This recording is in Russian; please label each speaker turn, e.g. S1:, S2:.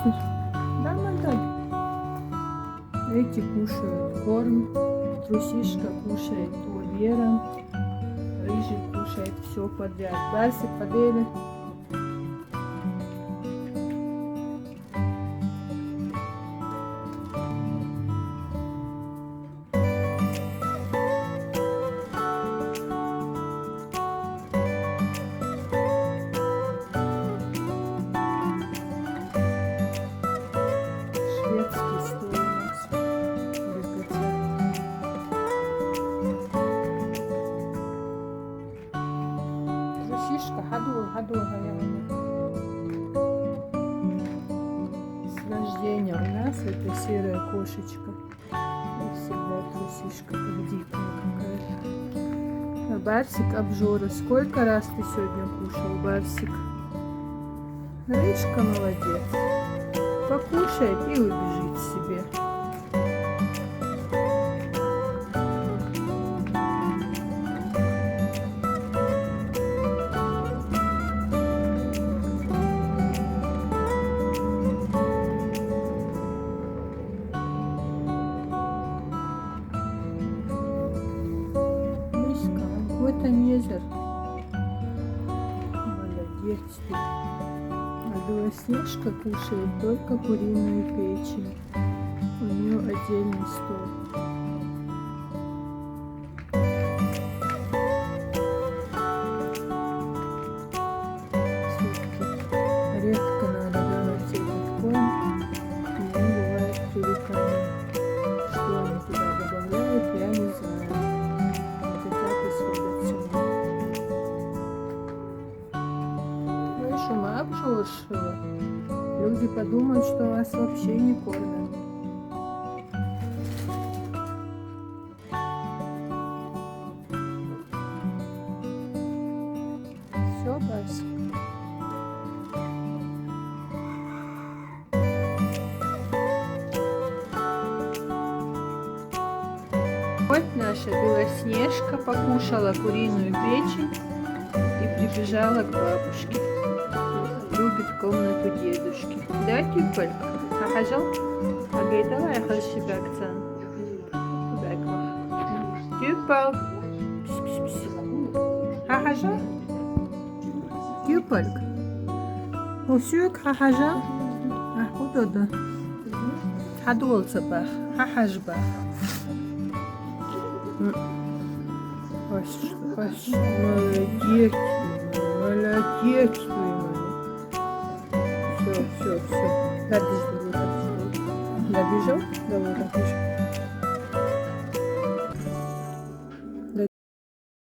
S1: вкусно. Да, Мандаль? Эти кушают корм, трусишка кушает то Вера, рыжий кушает все подряд. Барсик, подели. Шведский стол у нас. Трусишка, ходул, говорят. С рождения у нас это серая кошечка. И всегда трусишка, дикая какая-то. А Барсик обжора. Сколько раз ты сегодня кушал, Барсик? Рыжка молодец. Покушает и убежит себе. Мишка, вот Незер. Молодец ты. А Белоснежка кушает только куриную печень. У нее отдельный стол. Все-таки редко надо давать этот корм. И он бывает привыкаем. Что они туда добавляют, я не знаю. Хотят и сходят сюда. Ну и шума обжоршила. Люди подумают, что вас вообще не кормят. Все, Басик. Вот наша Белоснежка покушала куриную печень и прибежала к бабушке. Любит комнату дедушки. Да, Тюпелька? Хахажал? Агай, давай я хочу акцент. Тюпел. Хахажал? Тюпельк. Усюк хахажал? Куда да? Хадолца бах. Хахажбах. Молодец, молодец, все. Добежал? Давай, добежал.